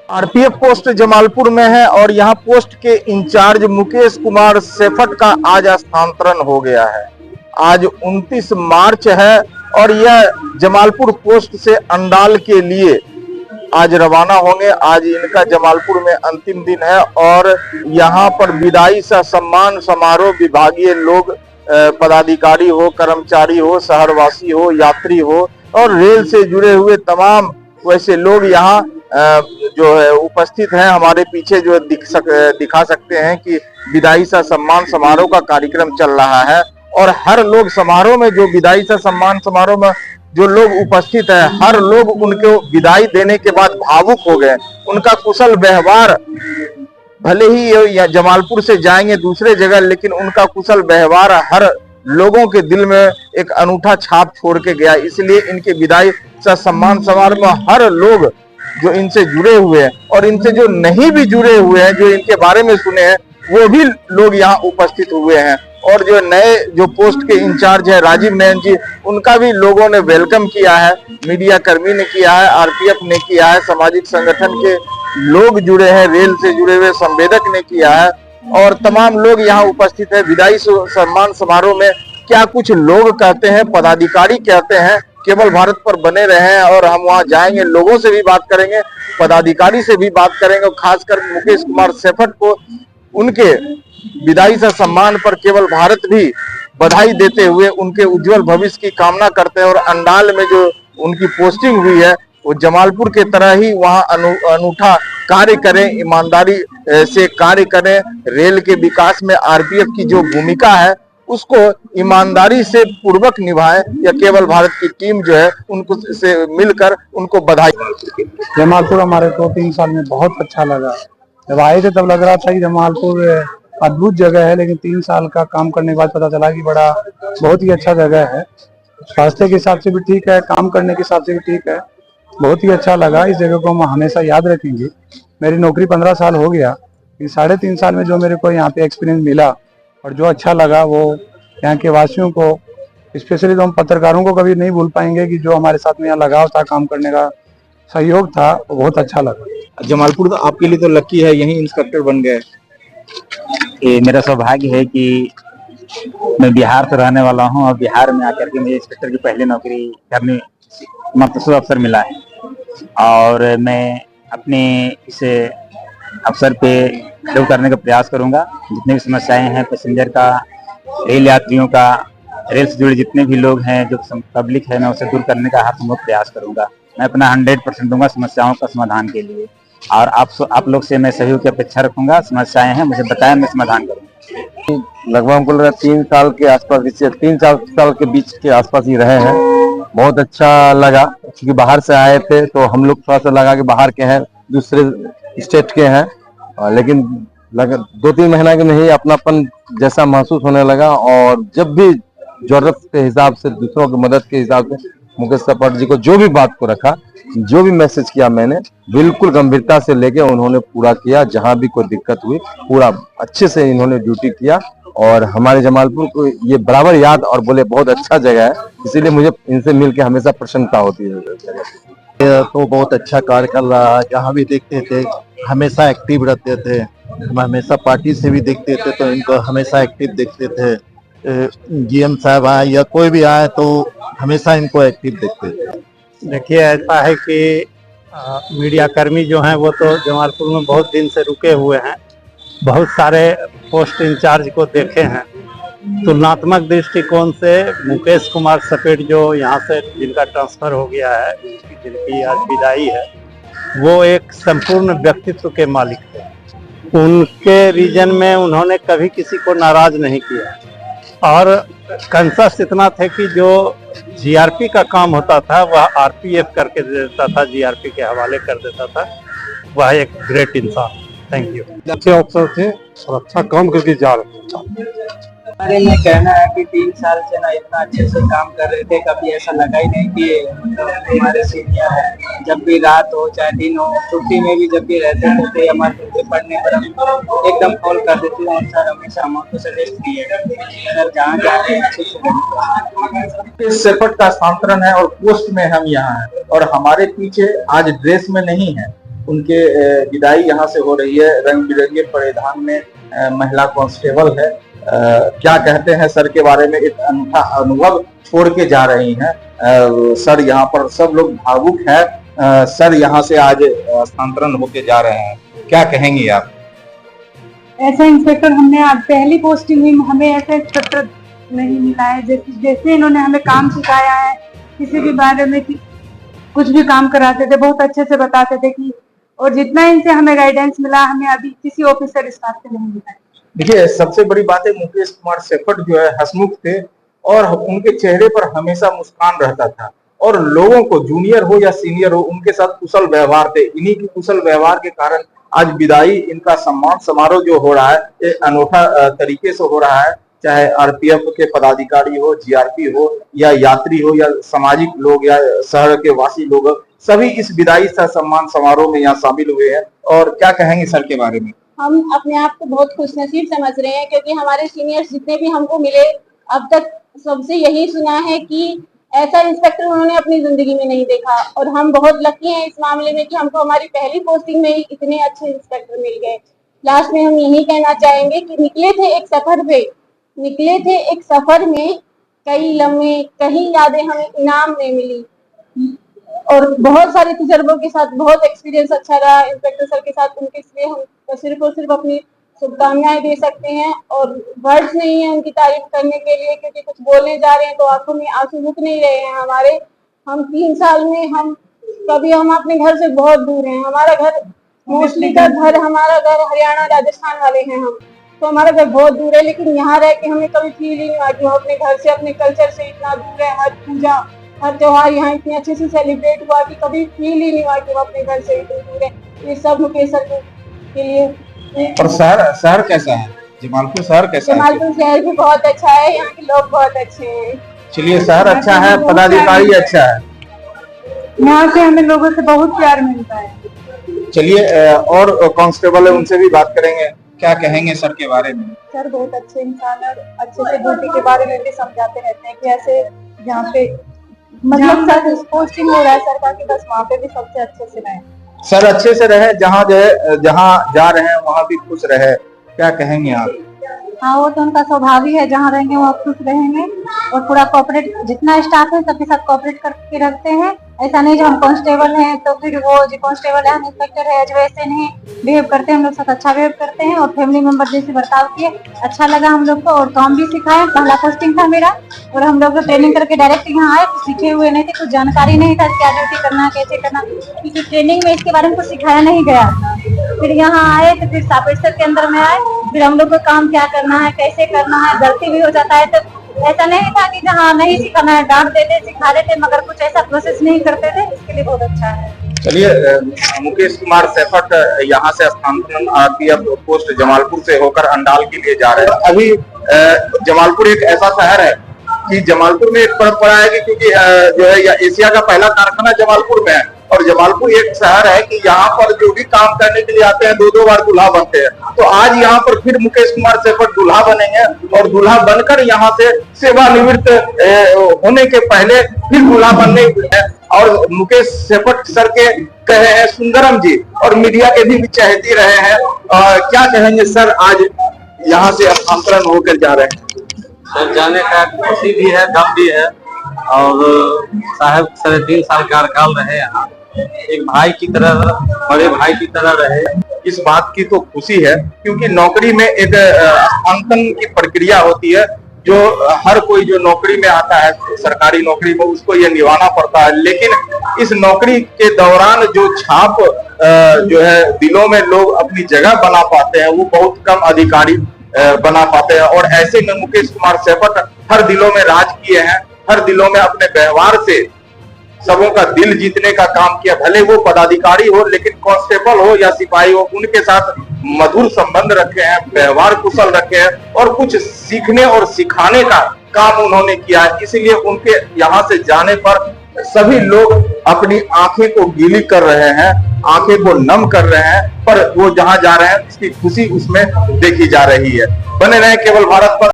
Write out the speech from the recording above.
RPF post Jamalpur में है और यहाँ पोस्ट के इंचार्ज मुकेश कुमार सेफट का आज स्थानांतरण हो गया है। आज 29 मार्च है और यह जमालपुर पोस्ट से अंडाल के लिए आज रवाना होंगे। आज इनका जमालपुर में अंतिम दिन है और यहाँ पर विदाई सा सम्मान समारोह विभागीय लोग, पदाधिकारी हो, कर्मचारी हो, शहरवासी हो, यात्री हो और रेल से जुड़े हुए तमाम वैसे लोग यहाँ जो है उपस्थित हैं। हमारे पीछे जो दिखा सकते हैं कि विदाई सा सम्मान समारोह का कार्यक्रम चल रहा है और हर लोग समारोह में, जो विदाई सा सम्मान समारोह में जो लोग उपस्थित है, हर लोग उनको विदाई देने के बाद भावुक हो गए। उनका कुशल व्यवहार, भले ही ये जमालपुर से जाएंगे दूसरे जगह, लेकिन उनका कुशल व्यवहार हर लोगों के दिल में एक अनूठा छाप छोड़ के गया। इसलिए इनके विदाई सा सम्मान समारोह में हर लोग जो इनसे जुड़े हुए हैं और इनसे जो नहीं भी जुड़े हुए हैं, जो इनके बारे में सुने हैं, वो भी लोग यहाँ उपस्थित हुए हैं। और जो नए जो पोस्ट के इंचार्ज है राजीव नयन जी, उनका भी लोगों ने वेलकम किया है, मीडिया कर्मी ने किया है, आरपीएफ ने किया है, सामाजिक संगठन के लोग जुड़े हैं, रेल से जुड़े हुए संवेदक ने किया है और तमाम लोग यहाँ उपस्थित है। विदाई सम्मान समारोह में क्या कुछ लोग कहते हैं, पदाधिकारी कहते हैं, केवल भारत पर बने रहे हैं और हम वहां जाएंगे, लोगों से भी बात करेंगे, पदाधिकारी से भी बात करेंगे और खासकर मुकेश कुमार सेफट को उनके विदाई से सम्मान पर केवल भारत भी बधाई देते हुए उनके उज्जवल भविष्य की कामना करते हैं। और अंडाल में जो उनकी पोस्टिंग हुई है वो जमालपुर के तरह ही वहां अनूठा कार्य करें, ईमानदारी से कार्य करें। रेल के विकास में आरपीएफ की जो भूमिका है उसको ईमानदारी से पूर्वक निभाएं या केवल भारत की टीम जो है उनको से मिलकर उनको बधाई। जमालपुर हमारे को 3 साल में बहुत अच्छा लगा। जब आए थे तब लग रहा था कि जमालपुर अद्भुत जगह है, लेकिन 3 साल का काम करने के बाद पता चला कि बहुत ही अच्छा जगह है। स्वास्थ्य के हिसाब से भी ठीक है, काम करने के हिसाब से भी ठीक है, बहुत ही अच्छा लगा। इस जगह को हम हमेशा याद रखेंगे। मेरी नौकरी 15 साल हो गया, 3.5 साल में जो मेरे को यहाँ पे एक्सपीरियंस मिला और जो अच्छा लगा वो यहाँ के वासियों को, स्पेशली तो हम पत्रकारों को कभी नहीं भूल पाएंगे कि जो हमारे साथ में यहाँ लगाव था, काम करने का सहयोग था, वो बहुत अच्छा लगा। जमालपुर तो आपके लिए तो लकी है, यही इंस्पेक्टर बन गए। ये मेरा सौभाग्य है कि मैं बिहार से रहने वाला हूं और बिहार में आकर के मुझे इंस्पेक्टर की पहली नौकरी करने मतलब अवसर मिला है और मैं अपने इस अवसर पे खड़े करने का प्रयास करूंगा। जितने भी समस्याएं हैं पैसेंजर का, रेल यात्रियों का, रेल से जुड़े जितने भी लोग हैं, जो पब्लिक है, मैं उसे दूर करने का हर संभव प्रयास करूंगा। मैं अपना 100% दूंगा समस्याओं का समाधान के लिए और आप लोग से मैं सहयोग की अपेक्षा रखूंगा। समस्याएं हैं मुझे बताएं, मैं समाधान करूंगा। लगभग हमको लग रहा है 3 साल के आसपास, 3-4 साल के बीच के आसपास ही रहे हैं। बहुत अच्छा लगा क्योंकि बाहर से आए थे तो हम लोग थोड़ा सा लगा कि बाहर के हैं, दूसरे स्टेट के हैं, लेकिन 2-3 महीना के में ही अपनापन जैसा महसूस होने लगा। और जब भी जरूरत के हिसाब से, दूसरों की मदद के हिसाब से मुकेश सेफट जी को जो भी बात को रखा, जो भी मैसेज किया, मैंने बिल्कुल गंभीरता से लेके उन्होंने पूरा किया। जहां भी कोई दिक्कत हुई पूरा अच्छे से इन्होंने ड्यूटी किया और हमारे जमालपुर को ये बराबर याद और बोले बहुत अच्छा जगह है। इसीलिए मुझे इनसे मिलके हमेशा प्रसन्नता होती है। तो बहुत अच्छा कार्य कर रहा है, जहाँ भी देखते थे हमेशा एक्टिव रहते थे। हम हमेशा पार्टी से भी देखते थे तो इनको हमेशा एक्टिव देखते थे। जीएम साहब आए या कोई भी आए तो हमेशा इनको एक्टिव देखते थे। देखिए, ऐसा है कि मीडिया कर्मी जो हैं वो तो जमालपुर में बहुत दिन से रुके हुए हैं, बहुत सारे पोस्ट इंचार्ज को देखे हैं। तुलनात्मक दृष्टिकोण से मुकेश कुमार सेफट जो यहाँ से जिनका ट्रांसफर हो गया है, जिनकी आज विदाई है, वो एक संपूर्ण व्यक्तित्व के मालिक थे। उनके रीजन में उन्होंने कभी किसी को नाराज नहीं किया और कंसस इतना थे कि जो जीआरपी का काम होता था वह आरपीएफ करके दे देता था, जीआरपी के हवाले कर देता था। वह एक ग्रेट इंसान। Thank you. अच्छे अफसर थे और अच्छा काम करके जा रहे थे। हमारे में कहना है कि 3 साल से ना इतना अच्छे से काम कर रहे थे, कभी ऐसा लगा ही नहीं कि हमारे सीनियर है। जब भी रात हो चाहे दिन हो, छुट्टी में भी जब भी रहते थे तो हमारे से पढ़ने पर एकदम कॉल कर देते थे और सर हमेशा हमको सजेस्ट किए सर जहाँ जाते हैं अच्छे से। सेफट का स्थानांतरण है और पोस्ट में हम यहाँ हैं और हमारे पीछे आज ड्रेस में नहीं है, उनके विदाई यहाँ से हो रही है। रंग बिरंगे परिधान में महिला कांस्टेबल है। क्या कहते हैं सर के बारे में, एक अनूठा अनुभव छोड़ के जा रही हैं। सर यहाँ पर सब लोग भावुक हैं। सर यहाँ से आज स्थानांतरण होके जा रहे हैं, क्या कहेंगी आप? ऐसा इंस्पेक्टर हमने आज पहली पोस्टिंग हुई, हमें ऐसा इंस्पेक्टर नहीं मिला है। जैसे इन्होंने हमें काम सिखाया है, किसी भी बारे में कुछ भी काम कराते थे, बहुत अच्छे से बताते थे कि, और जितना इनसे हमें गाइडेंस मिला, हमें अभी किसी ऑफिसर स्टाफ से नहीं मिला है। देखिए, सबसे बड़ी बात है मुकेश कुमार सेफट जो है हंसमुख थे और उनके चेहरे पर हमेशा मुस्कान रहता था और लोगों को, जूनियर हो या सीनियर हो, उनके साथ कुशल व्यवहार थे। इन्हीं की कुशल व्यवहार के कारण आज विदाई, इनका सम्मान समारोह जो हो रहा है, ये अनोखा तरीके से हो रहा है। चाहे आरपीएफ के पदाधिकारी हो, जीआरपी हो, या यात्री हो, या सामाजिक लोग, या शहर के वासी लोग, सभी इस विदाई सह सम्मान समारोह में यहाँ शामिल हुए हैं। और क्या कहेंगे सर के बारे में? हम अपने आप को बहुत खुशनसीब समझ रहे हैं, क्योंकि हमारे सीनियर्स जितने भी हमको मिले, अब तक सबसे यही सुना है कि ऐसा इंस्पेक्टर उन्होंने अपनी जिंदगी में नहीं देखा। और हम बहुत लकी हैं इस मामले में कि हमको हमारी पहली पोस्टिंग में ही इतने अच्छे इंस्पेक्टर मिल गए। लास्ट में हम यही कहना चाहेंगे कि निकले थे एक सफर में, कई लम्हे, कई यादें हमें इनाम में मिली, और बहुत सारे तजुर्बों के साथ बहुत एक्सपीरियंस अच्छा रहा इंस्पेक्टर सर के साथ। उनके इसलिए हम तो सिर्फ और सिर्फ अपनी शुभकामनाएं दे सकते हैं, और वर्ड्स नहीं है उनकी तारीफ करने के लिए, क्योंकि कुछ बोलने जा रहे हैं तो आंखों में आंसू रुक नहीं रहे हैं हमारे। हम 3 साल में हम अपने घर से बहुत दूर हैं। हमारा घर मोस्टली हमारा घर हरियाणा राजस्थान वाले हैं हम, तो हमारा घर बहुत दूर है। लेकिन यहाँ रह के हमें कभी फील ही नहीं हुआ कि हम अपने घर से, अपने कल्चर से इतना दूर है। हर पूजा, हर त्योहार यहाँ इतने अच्छे से सेलिब्रेट हुआ कि कभी फील ही नहीं हुआ कि हम अपने घर से इतनी दूर है। ये सब मुकेश सर के लिए। और शहर कैसा है? जमालपुर शहर कैसा है? जमालपुर शहर भी बहुत अच्छा है, यहाँ के लोग बहुत अच्छे हैं। चलिए, शहर अच्छा है, पदाधिकारी अच्छा है, यहाँ से हमें लोगों से बहुत प्यार मिलता है। चलिए, और कांस्टेबल है, उनसे भी बात करेंगे। क्या कहेंगे सर के बारे में? सर बहुत अच्छे इंसान है, अच्छे से ड्यूटी के बारे में भी समझाते रहते हैं कि ऐसे यहाँ पे मतलब सर पोस्टिंग हो रहा है सरकार की, बस वहाँ पे भी सबसे अच्छे से रहे। सर अच्छे से रहे, जहाँ जा रहे हैं वहाँ भी खुश रहे। क्या कहेंगे आप? हाँ, वो तो उनका स्वभाव ही है, जहाँ रहेंगे वहाँ खुश रहेंगे, और पूरा कोऑपरेट, जितना स्टाफ है सबके साथ कोऑपरेट करके रखते हैं। ऐसा नहीं जो हम कांस्टेबल हैं तो फिर वो जो कांस्टेबल है, हम इंस्पेक्टर है, जो ऐसे नहीं बिहेव करते हैं। हम लोग साथ अच्छा बिहेव करते हैं और फैमिली मेंबर जैसे बर्ताव किए, अच्छा लगा हम लोग को। और काम भी सिखाए, पहला पोस्टिंग था मेरा, और हम लोग ट्रेनिंग करके डायरेक्ट यहाँ आए, कुछ सीखे हुए नहीं थे, कुछ जानकारी नहीं था क्या ड्यूटी करना, कैसे करना, क्योंकि ट्रेनिंग में इसके बारे में कुछ सिखाया नहीं गया। फिर यहाँ आए तो फिर सापेक्सर के अंदर में आए, फिर हम लोग को काम क्या करना है, कैसे करना है। गलती भी हो जाता है तो ऐसा नहीं था कि जहाँ नहीं सिखाना है डांट देते, सिखा देते, मगर कुछ ऐसा प्रोसेस नहीं करते थे। इसके लिए बहुत अच्छा है। चलिए, मुकेश कुमार सेफट यहाँ से स्थानांतरण आरपीएफ पोस्ट जमालपुर से होकर अंडाल के लिए जा रहे हैं। अभी जमालपुर एक ऐसा शहर है कि जमालपुर में एक परंपरा है कि क्योंकि जो है एशिया का पहला कारखाना जमालपुर में है, और जमालपुर एक शहर है कि यहाँ पर जो भी काम करने के लिए आते हैं 2-2 बार दूल्हा बनते हैं। तो आज यहाँ पर फिर मुकेश कुमार सेफट दूल्हा बनेंगे, और दूल्हा बनकर यहाँ से सेवानिवृत्त होने के पहले फिर दूल्हा बनने हैं। और मुकेश सेफट सर के कहे हैं सुंदरम जी, और मीडिया के भी चहेती रहे हैं। क्या कहेंगे सर, आज यहाँ से स्थानांतरण होकर जा रहे हैं? सर जाने का खुशी भी है, दम भी है, और साहब 3.5 साल कार्यकाल रहे यहाँ, एक भाई की तरह, बड़े भाई की तरह रहे। इस बात की तो खुशी है, क्योंकि नौकरी में एक स्थानांतरण की प्रक्रिया होती है, जो हर कोई जो नौकरी में आता है, सरकारी नौकरी में, उसको ये निभाना पड़ता है। लेकिन इस नौकरी के दौरान जो छाप जो है दिलों में लोग अपनी जगह बना पाते हैं, वो बहुत कम अधिकारी बना पाते हैं। और ऐसे में मुकेश कुमार सेफट हर दिलों में राज किए हैं, हर दिलों में अपने व्यवहार से सबों का दिल जीतने का काम किया। भले वो पदाधिकारी हो, लेकिन कांस्टेबल हो या सिपाही हो, उनके साथ मधुर संबंध रखे हैं, व्यवहार कुशल रखे हैं, और कुछ सीखने और सिखाने का काम उन्होंने किया है। इसलिए उनके यहाँ से जाने पर सभी लोग अपनी आंखें को गीली कर रहे हैं, आंखें को नम कर रहे हैं, पर वो जहां जा रहे हैं उसकी खुशी उसमें देखी जा रही है। बने रहे केवल भारत पर।